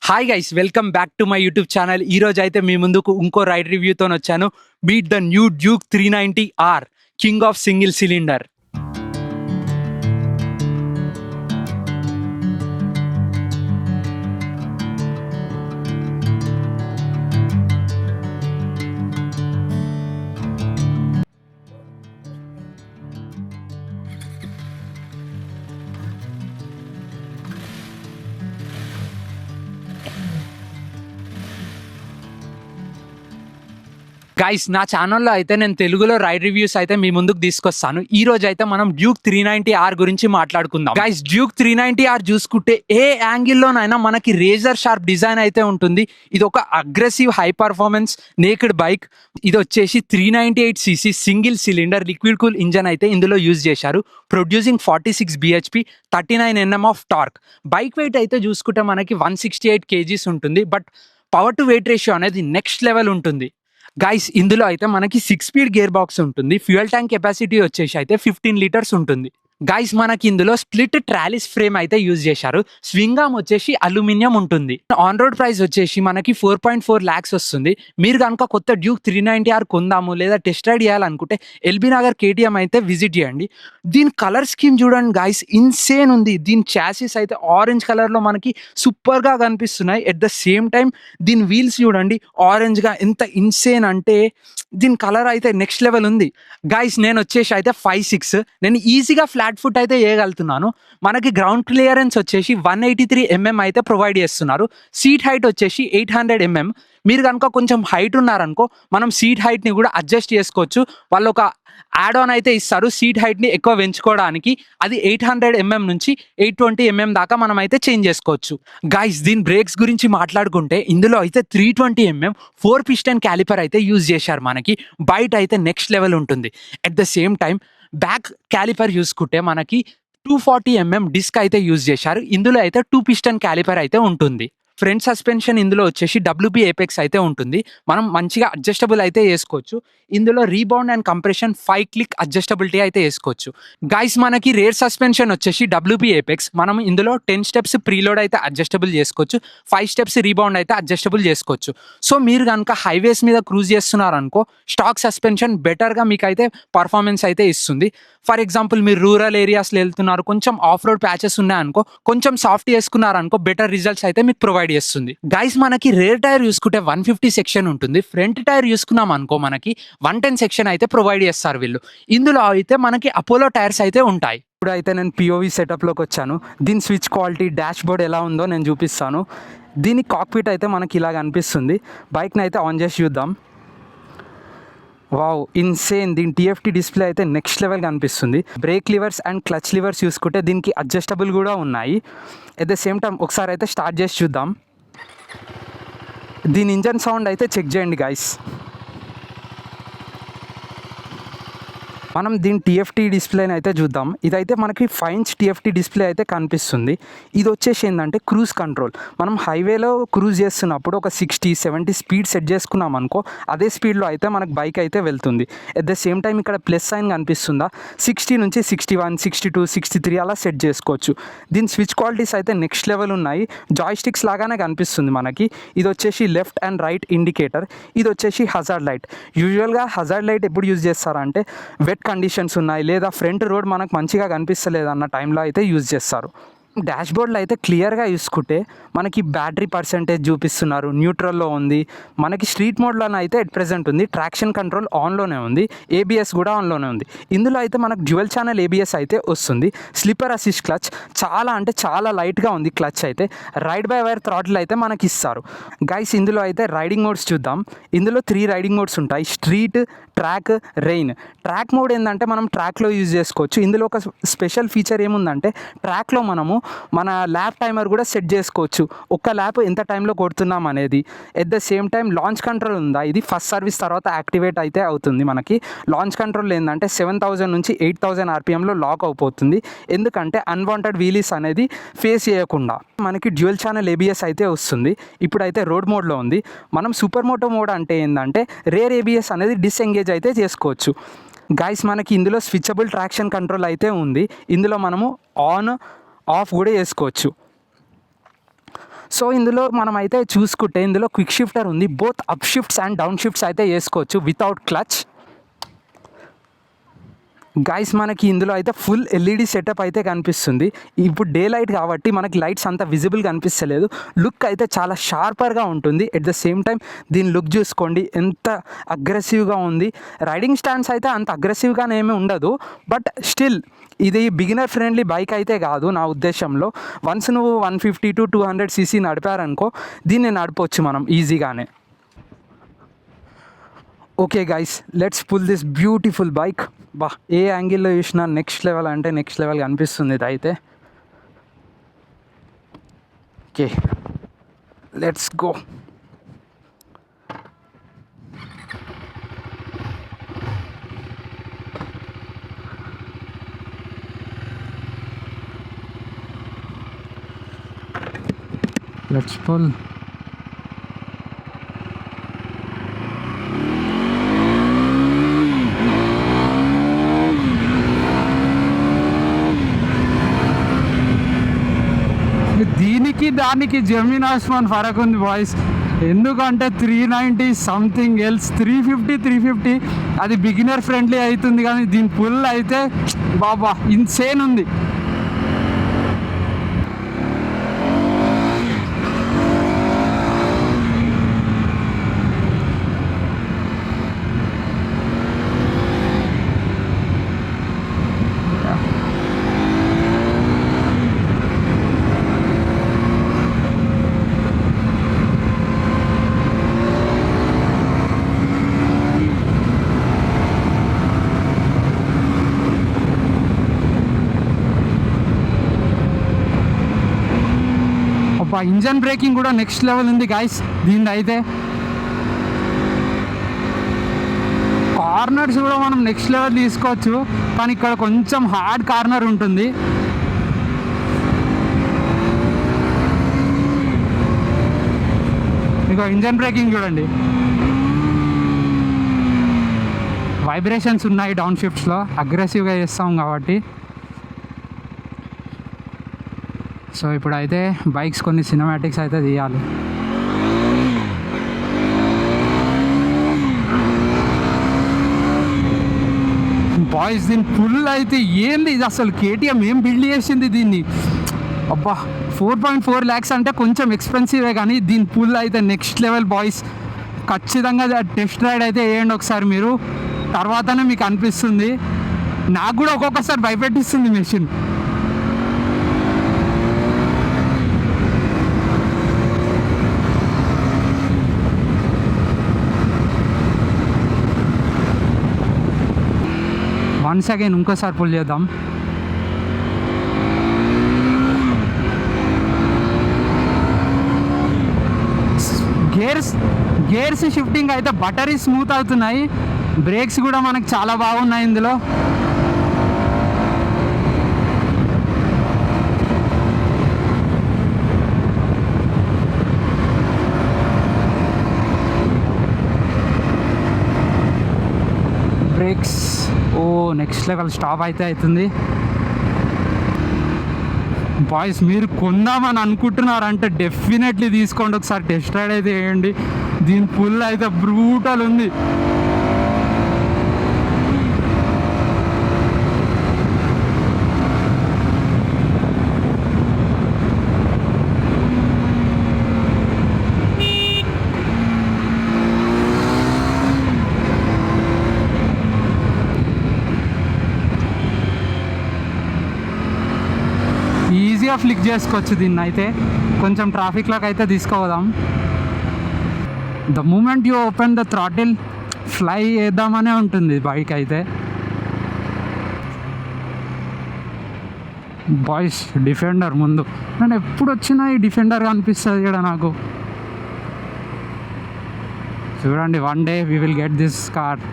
Hi guys, welcome back to my YouTube channel. ఈ రోజు అయితే మీ ముందుకు ఇంకో రైడ్ రివ్యూతో వచ్చాను. Beat the new Duke 390R, king of single cylinder. Guys, నా ఛానల్లో అయితే నేను తెలుగులో రైడ్ రివ్యూస్ అయితే మీ ముందుకు తీసుకొస్తాను. ఈ రోజు అయితే మనం డ్యూక్ 390R గురించి మాట్లాడుకుందాం. గైస్, డ్యూక్ 390R చూసుకుంటే ఏ యాంగిల్లోనైనా మనకి రేజర్ షార్ప్ డిజైన్ అయితే ఉంటుంది. ఇది ఒక aggressive high performance naked bike. ఇది వచ్చేసి 398cc single cylinder liquid cool engine అయితే ఇందులో యూజ్ చేశారు. Producing 46 bhp, 39 Nm of torque. Bike weight అయితే చూసుకుంటే మనకి 168 kgs ఉంటుంది. But power to weight ratio అనేది నెక్స్ట్ లెవెల్ ఉంటుంది. గైస్, ఇందులో అయితే మనకి 6 స్పీడ్ గేర్ బాక్స్ ఉంటుంది. ఫ్యూయల్ ట్యాంక్ కెపాసిటీ వచ్చేసి అయితే 15 లీటర్స్ ఉంటుంది. గైస్, మనకి ఇందులో స్ప్లిట్ ట్రాలిస్ ఫ్రేమ్ అయితే యూజ్ చేశారు. స్వింగ్ ఆర్మ్ వచ్చేసి అల్యూమినియం ఉంటుంది. ఆన్ రోడ్ ప్రైస్ వచ్చేసి మనకి 4.4 lakhs వస్తుంది. మీరు కనుక కొత్త డ్యూక్ 390R కొందాము లేదా టెస్ట్ రైడ్ చేయాలనుకుంటే ఎల్బీ నగర్ KTM అయితే విజిట్ చేయండి. దీని కలర్ స్కీమ్ చూడండి గైస్, ఇన్సేన్ ఉంది. దీని చాసిస్ అయితే ఆరెంజ్ కలర్లో మనకి సూపర్గా కనిపిస్తున్నాయి. ఎట్ ద సేమ్ టైం దీని వీల్స్ చూడండి, ఆరెంజ్గా ఎంత ఇన్సేన్ అంటే దీని కలర్ అయితే నెక్స్ట్ లెవెల్ ఉంది. గైస్, నేను వచ్చేసి అయితే 5'6", నేను ఈజీగా ఫ్లాట్ ఫుట్ అయితే వేయగలుగుతున్నాను. మనకి గ్రౌండ్ క్లియరెన్స్ వచ్చేసి 183 mm అయితే ప్రొవైడ్ చేస్తున్నారు. సీట్ హైట్ వచ్చేసి 800 mm. మీరు కనుక కొంచెం హైట్ ఉన్నారనుకో, మనం సీట్ హైట్ని కూడా అడ్జస్ట్ చేసుకోవచ్చు. వాళ్ళు ఒక యాడ్ ఆన్ అయితే ఇస్తారు సీట్ హైట్ని ఎక్కువ పెంచుకోవడానికి. అది 800 mm నుంచి 820 mm దాకా మనం అయితే చేంజ్ చేసుకోవచ్చు. గైస్, దీని బ్రేక్స్ గురించి మాట్లాడుకుంటే ఇందులో అయితే 320 mm 4 piston క్యాలిపర్ అయితే యూజ్ చేశారు. మనకి బయట అయితే నెక్స్ట్ లెవెల్ ఉంటుంది. At the same time back calliper చూసుకుంటే మనకి 240 mm డిస్క్ అయితే యూజ్ చేశారు. ఇందులో అయితే 2 piston క్యాలిపర్ అయితే ఉంటుంది. ఫ్రంట్ సస్పెన్షన్ ఇందులో వచ్చేసి WB ఏపెక్స్ అయితే ఉంటుంది. మనం మంచిగా అడ్జస్టబుల్ అయితే వేసుకోవచ్చు. ఇందులో rebound and compression 5 click adjustability అయితే వేసుకోవచ్చు. గైస్, మనకి రేర్ సస్పెన్షన్ వచ్చేసి WB ఏపెక్స్. మనం ఇందులో 10 steps ప్రీలోడ్ అయితే అడ్జస్టబుల్ చేసుకోవచ్చు. 5 steps రీబౌండ్ అయితే అడ్జస్టబుల్ చేసుకోవచ్చు. సో మీరు కనుక హైవేస్ మీద క్రూజ్ చేస్తున్నారనుకో, స్టాక్ సస్పెన్షన్ బెటర్గా మీకు అయితే పర్ఫార్మెన్స్ అయితే ఇస్తుంది. ఫర్ ఎగ్జాంపుల్, మీరు రూరల్ ఏరియాస్లో వెళ్తున్నారు, కొంచెం ఆఫ్ రోడ్ ప్యాచెస్ ఉన్నాయనుకో, కొంచెం సాఫ్ట్ చేసుకున్నారనుకో, బెటర్ రిజల్ట్స్ అయితే మీకు ప్రొవైడ్ చేస్తుంది. గైస్, మనకి రేర్ టైర్ చూసుకుంటే 150 సెక్షన్ ఉంటుంది. ఫ్రంట్ టైర్ చూసుకున్నాం అనుకో, మనకి 110 సెక్షన్ అయితే ప్రొవైడ్ చేస్తారు వీళ్ళు. ఇందులో అయితే మనకి అపోలో టైర్స్ అయితే ఉంటాయి. ఇప్పుడు అయితే నేను POV సెటప్లోకి వచ్చాను. దీని స్విచ్ క్వాలిటీ, డాష్ బోర్డ్ ఎలా ఉందో నేను చూపిస్తాను. దీని కాక్పిట్ అయితే మనకి ఇలాగ అనిపిస్తుంది. బైక్ని అయితే ఆన్ చేసి చూద్దాం. Wow, insane. దీని TFT డిస్ప్లే అయితే నెక్స్ట్ లెవెల్ కనిపిస్తుంది. Break levers and clutch levers చూసుకుంటే దీనికి అడ్జస్టబుల్ కూడా ఉన్నాయి. ఎట్ ద సేమ్ టైం ఒకసారి అయితే స్టార్ట్ చేసి చూద్దాం. దీని ఇంజన్ సౌండ్ అయితే చెక్ చేయండి గైస్. మనం దీని TFT డిస్ప్లేని అయితే చూద్దాం. ఇదైతే మనకి 5 inch TFT డిస్ప్లే అయితే కనిపిస్తుంది. ఇది వచ్చేసి ఏంటంటే క్రూజ్ కంట్రోల్. మనం హైవేలో క్రూజ్ చేస్తున్నప్పుడు ఒక 60-70 స్పీడ్ సెట్ చేసుకున్నాం అనుకో, అదే స్పీడ్లో అయితే మనకు బైక్ అయితే వెళ్తుంది. ఎట్ ద సేమ్ టైం ఇక్కడ ప్లస్ సైన్ కనిపిస్తుందా, 60 నుంచి 61, 62, 63 అలా సెట్ చేసుకోవచ్చు. దీని స్విచ్ క్వాలిటీస్ అయితే నెక్స్ట్ లెవెల్ ఉన్నాయి. జాయ్ స్టిక్స్ లాగానే కనిపిస్తుంది మనకి. ఇది వచ్చేసి లెఫ్ట్ అండ్ రైట్ ఇండికేటర్. ఇది వచ్చేసి హజార్డ్ లైట్. యూజువల్గా హజార్డ్ లైట్ ఎప్పుడు యూజ్ చేస్తారంటే వెట్ కండిషన్స్ ఉన్నాయి లేదా ఫ్రంట్ రోడ్ మనకు మంచిగా కనిపిస్తలేదు అన్న టైంలో అయితే యూజ్ చేస్తారు. డాష్బోర్డ్లో అయితే క్లియర్గా చూసుకుంటే మనకి బ్యాటరీ పర్సెంటేజ్ చూపిస్తున్నారు, న్యూట్రల్లో ఉంది. మనకి స్ట్రీట్ మోడ్లోనే అయితే ఎట్ ప్రెజెంట్ ఉంది. ట్రాక్షన్ కంట్రోల్ ఆన్లోనే ఉంది. ABS కూడా ఆన్లోనే ఉంది. ఇందులో అయితే మనకు డ్యూయల్ ఛానల్ ABS అయితే వస్తుంది. స్లిప్పర్ అసిస్ట్ క్లచ్ చాలా అంటే చాలా లైట్గా ఉంది. క్లచ్ అయితే రైడ్ బై వైర్ థ్రాటిల్ అయితే మనకి ఇస్తారు. గైస్, ఇందులో అయితే రైడింగ్ మోడ్స్ చూద్దాం. ఇందులో 3 రైడింగ్ మోడ్స్ ఉంటాయి: street, track, rain. Track mode ఏంటంటే మనం ట్రాక్లో యూజ్ చేసుకోవచ్చు. ఇందులో ఒక స్పెషల్ ఫీచర్ ఏముందంటే ట్రాక్లో మనము మన ల్యాప్ టైమర్ కూడా సెట్ చేసుకోవచ్చు. ఒక్క ల్యాప్ ఎంత టైంలో కొడుతున్నాం అనేది. At the same time launch control ఉందా, ఇది ఫస్ట్ సర్వీస్ తర్వాత యాక్టివేట్ అయితే అవుతుంది. మనకి లాంచ్ కంట్రోల్ ఏంటంటే 7000 నుంచి 8000 RPMలో లాక్ అయిపోతుంది. ఎందుకంటే అన్వాంటెడ్ వీలీస్ అనేది ఫేస్ చేయకుండా. మనకి డ్యూయల్ ఛానల్ ABS అయితే వస్తుంది. ఇప్పుడైతే రోడ్ మోడ్లో ఉంది. మనం సూపర్ మోటో మోడ్ అంటే ఏంటంటే రేర్ ABS అనేది డిస్ఎంగేజ్ అయితే చేసుకోవచ్చు. గైస్, మనకి ఇందులో స్విచబుల్ ట్రాక్షన్ కంట్రోల్ అయితే ఉంది. ఇందులో మనము ఆన్ ఆఫ్ కూడా చేసుకోవచ్చు. సో ఇందులో మనం అయితే చూసుకుంటే ఇందులో క్విక్ షిఫ్టర్ ఉంది, both up shifts and down shifts అయితే వేసుకోవచ్చు వితౌట్ క్లచ్. గైస్ మనకి ఇందులో అయితే ఫుల్ ఎల్ఈడి సెటప్ అయితే కనిపిస్తుంది. ఇప్పుడు డే లైట్ కాబట్టి మనకి లైట్స్ అంత విజిబుల్ కనిపిస్తలేదు, లుక్ అయితే చాలా షార్పర్గా ఉంటుంది. ఎట్ ద సేమ్ టైం దీని లుక్ చూసుకోండి ఎంత అగ్రెసివ్గా ఉంది. రైడింగ్ స్టాండ్స్ అయితే అంత అగ్రెసివ్గానే ఏమీ ఉండదు, బట్ స్టిల్ ఇది బిగినర్ ఫ్రెండ్లీ బైక్ అయితే కాదు నా ఉద్దేశంలో. వన్స్ నువ్వు 150 to 200 cc నడిపారనుకో దీన్ని నడపవచ్చు మనం ఈజీగానే. Okay guys, let's pull this beautiful bike. బా, ఏ యాంగిల్లో చూసినా నెక్స్ట్ లెవెల్ అంటే నెక్స్ట్ లెవెల్ కనిపిస్తుంది ఇది అయితే. Okay, let's go. Let's pull. దీనికి దానికి జమీన్ ఆస్మాన్ ఫరక్ ఉంది బాయ్స్. ఎందుకంటే 390 సంథింగ్ ఎల్స్, 350 అది బిగినర్ ఫ్రెండ్లీ అవుతుంది, కానీ దీని పుల్ అయితే బాబా ఇన్సేన్ ఉంది. ఇంజన్ బ్రేకింగ్ కూడా నెక్స్ట్ లెవెల్ ఉంది గైస్ దీని అయితే. కార్నర్స్ కూడా మనం నెక్స్ట్ లెవెల్ తీసుకోవచ్చు, కానీ ఇక్కడ కొంచెం హార్డ్ కార్నర్ ఉంటుంది. ఇక ఇంజన్ బ్రేకింగ్ చూడండి, వైబ్రేషన్స్ ఉన్నాయి డౌన్ షిఫ్ట్స్లో, అగ్రెసివ్గా చేస్తాం కాబట్టి. సో ఇప్పుడైతే బైక్స్ కొన్ని సినిమాటిక్స్ అయితే తీయాలి. బాయ్స్ దీని పుల్ అయితే ఏంది ఇది, అసలు కేటీఎం ఏం బిల్డ్ చేసింది దీన్ని. అబ్బా, 4.4 lakhs అంటే కొంచెం ఎక్స్పెన్సివే, కానీ దీని పుల్ అయితే నెక్స్ట్ లెవెల్ బాయ్స్. ఖచ్చితంగా టెస్ట్ రైడ్ అయితే వేయండి ఒకసారి మీరు, తర్వాతనే మీకు అనిపిస్తుంది. నాకు కూడా ఒక్కొక్కసారి భయపెట్టిస్తుంది మెషిన్. వన్స్ అగైన్ ఇంకోసారి పుల్ చేద్దాం. గేర్స్ షిఫ్టింగ్ అయితే బటరీ స్మూత్ అవుతున్నాయి, బ్రేక్స్ కూడా మనకు చాలా బాగున్నాయి ఇందులో. బ్రేక్స్ నెక్స్ట్ లెవెల్ స్టాప్ అయితే అవుతుంది. బాయ్స్ మీరు కొందామని అనుకుంటున్నారంటే డెఫినెట్లీ తీసుకోండి, ఒకసారి టెస్ట్ రైడ్ అయితే వేయండి. దీని పుల్ అయితే బ్రూటల్ ఉంది. ఈజీగా ఫ్లిక్ చేసుకోవచ్చు దీన్ని అయితే. కొంచెం ట్రాఫిక్లోకి అయితే తీసుకోదాం. The moment you open the throttle fly చేద్దామనే ఉంటుంది బైక్ అయితే. బాయ్స్ డిఫెండర్ ముందు, నేను ఎప్పుడు వచ్చినా ఈ డిఫెండర్ అనిపిస్తుంది ఇక్కడ నాకు. చూడండి, one day we will get this car.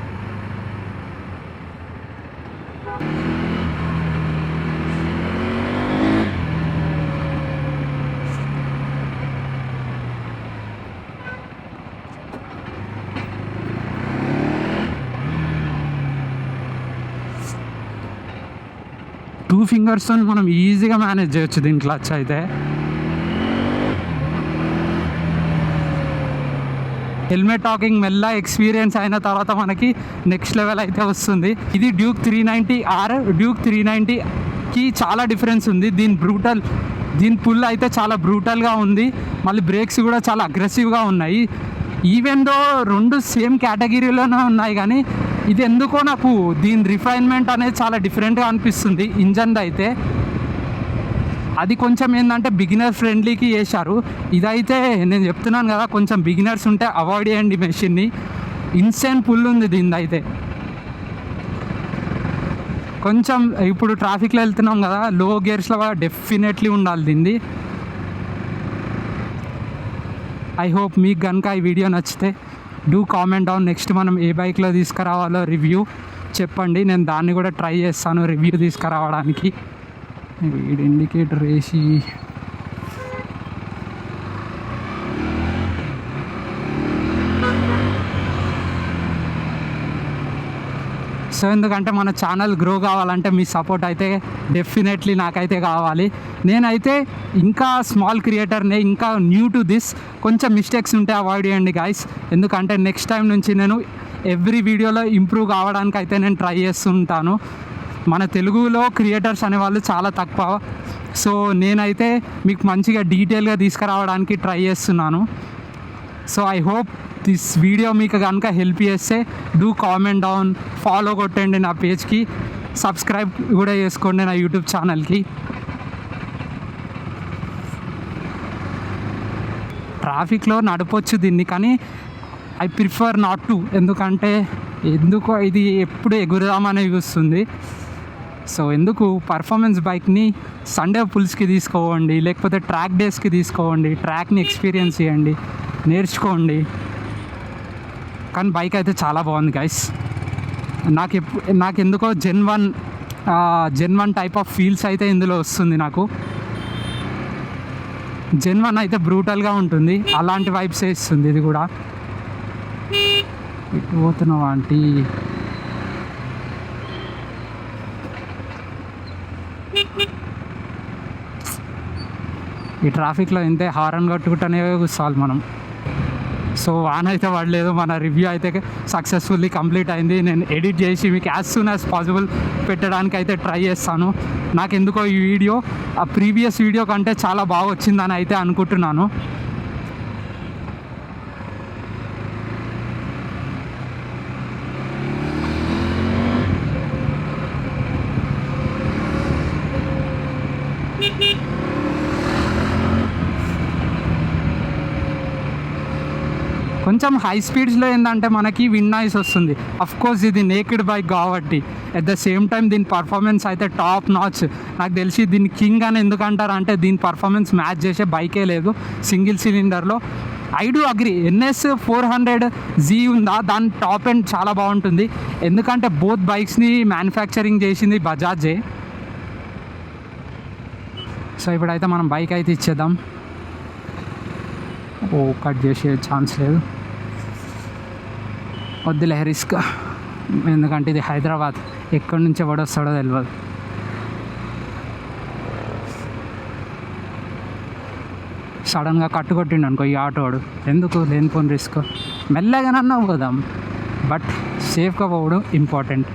Two ఫింగర్స్తో మనం ఈజీగా మేనేజ్ చేయొచ్చు దీని క్లచ్ అయితే. హెల్మెట్ టాకింగ్ మెల్ల ఎక్స్పీరియన్స్ అయిన తర్వాత మనకి నెక్స్ట్ లెవెల్ అయితే వస్తుంది. ఇది డ్యూక్ 390R. డ్యూక్ 390కి చాలా డిఫరెన్స్ ఉంది. దీని పుల్ అయితే చాలా బ్రూటల్గా ఉంది. మళ్ళీ బ్రేక్స్ కూడా చాలా అగ్రెసివ్గా ఉన్నాయి. ఈవెన్ దో రెండు సేమ్ కేటగిరీలోనే ఉన్నాయి, కానీ ఇది ఎందుకో నాకు దీని రిఫైన్మెంట్ అనేది చాలా డిఫరెంట్గా అనిపిస్తుంది. ఇంజన్ది అయితే అది కొంచెం ఏంటంటే బిగినర్ ఫ్రెండ్లీకి చేశారు. ఇదైతే నేను చెప్తున్నాను కదా, కొంచెం బిగినర్స్ ఉంటే అవాయిడ్ చేయండి మెషిన్ని. ఇన్సెంట్ పుల్ ఉంది దీనిది అయితే. కొంచెం ఇప్పుడు ట్రాఫిక్లో వెళ్తున్నాం కదా, లో గేర్స్లో డెఫినెట్లీ ఉండాలి దీనిది. ఐ హోప్ మీకు కనుక ఈ వీడియో నచ్చితే డూ కామెంట్ డౌన్. నెక్స్ట్ మనం ఏ బైక్లో తీసుకురావాలో రివ్యూ చెప్పండి. నేను దాన్ని కూడా ట్రై చేస్తాను రివ్యూ తీసుకురావడానికి. వీడి ఇండికేటర్ వేసి సో ఎందుకంటే మన ఛానల్ గ్రో కావాలంటే మీ సపోర్ట్ అయితే డెఫినెట్లీ నాకైతే కావాలి. నేనైతే ఇంకా స్మాల్ క్రియేటర్నే, ఇంకా న్యూ టు దిస్. కొంచెం మిస్టేక్స్ ఉంటే అవాయిడ్ చేయండి గాయస్. ఎందుకంటే నెక్స్ట్ టైం నుంచి నేను ఎవ్రీ వీడియోలో ఇంప్రూవ్ కావడానికి అయితే నేను ట్రై చేస్తుంటాను. మన తెలుగులో క్రియేటర్స్ అనేవాళ్ళు చాలా తక్కువ. సో నేనైతే మీకు మంచిగా డీటెయిల్గా తీసుకురావడానికి ట్రై చేస్తున్నాను. So I hope this video మీకు కనుక హెల్ప్ చేస్తే డూ కామెంట్ డౌన్, ఫాలో కొట్టండి నా పేజ్కి, సబ్స్క్రైబ్ కూడా చేసుకోండి నా యూట్యూబ్ ఛానల్కి. ట్రాఫిక్లో నడపొచ్చు దీన్ని, కానీ ఐ ప్రిఫర్ నాట్ టు. ఎందుకో ఇది ఎప్పుడు ఎగురుదామనే చూస్తుంది. సో ఎందుకు పర్ఫార్మెన్స్ బైక్ని సండే పుల్స్కి తీసుకోవండి, లేకపోతే ట్రాక్ డేస్కి తీసుకోవండి, ట్రాక్ని ఎక్స్పీరియన్స్ చేయండి, నేర్చుకోండి. కానీ బైక్ అయితే చాలా బాగుంది గైస్. నాకెందుకో gen one type of feels అయితే ఇందులో వస్తుంది నాకు. జెన్ 1 అయితే బ్రూటల్గా ఉంటుంది, అలాంటి వైబ్స్ ఇస్తుంది ఇది కూడా. ఇటు పోతున్నావా ఆంటీ? ఈ ట్రాఫిక్లో ఇంతే హారన్ కొట్టుకుంటూనే కూర్చోవాలి మనం. సో వాన్ అయితే పడలేదు. మన రివ్యూ అయితే సక్సెస్ఫుల్లీ కంప్లీట్ అయింది. నేను ఎడిట్ చేసి మీకు యాజ్ సూన్ యాజ్ పాసిబుల్ పెట్టడానికి అయితే ట్రై చేస్తాను. నాకెందుకో ఈ వీడియో ఆ ప్రీవియస్ వీడియో కంటే చాలా బాగా వచ్చిందని అయితే అనుకుంటున్నాను. కొంచెం హై స్పీడ్స్లో ఏంటంటే మనకి విండ్ నాయిస్ వస్తుంది. అఫ్కోర్స్ ఇది నేకెడ్ బైక్ కాబట్టి, అట్ ద సేమ్ టైం దీని పర్ఫార్మెన్స్ అయితే టాప్ నాచ్. నాకు తెలిసి దీన్ని కింగ్ అని ఎందుకంటారు అంటే దీని పర్ఫార్మెన్స్ మ్యాచ్ చేసే బైకే లేదు సింగిల్ సిలిండర్లో. I do agree, NS 400Z ఉందా, దాని టాప్ ఎండ్ చాలా బాగుంటుంది. ఎందుకంటే బోత్ బైక్స్ని మ్యానుఫ్యాక్చరింగ్ చేసింది బజాజే. సో ఇప్పుడైతే మనం బైక్ అయితే ఇచ్చేద్దాం. కట్ చేసే ఛాన్స్ లేదు, వద్దులే రిస్క్. ఎందుకంటే ఇది హైదరాబాద్, ఎక్కడి నుంచి ఎవడొస్తాడో తెలియదు. సడన్గా కట్టుకొట్టిండు అనుకో ఈ ఆటోడు, ఎందుకు లేనిపోని రిస్క్. మెల్లగానన్నా పోదాం, బట్ సేఫ్గా పోవడం ఇంపార్టెంట్.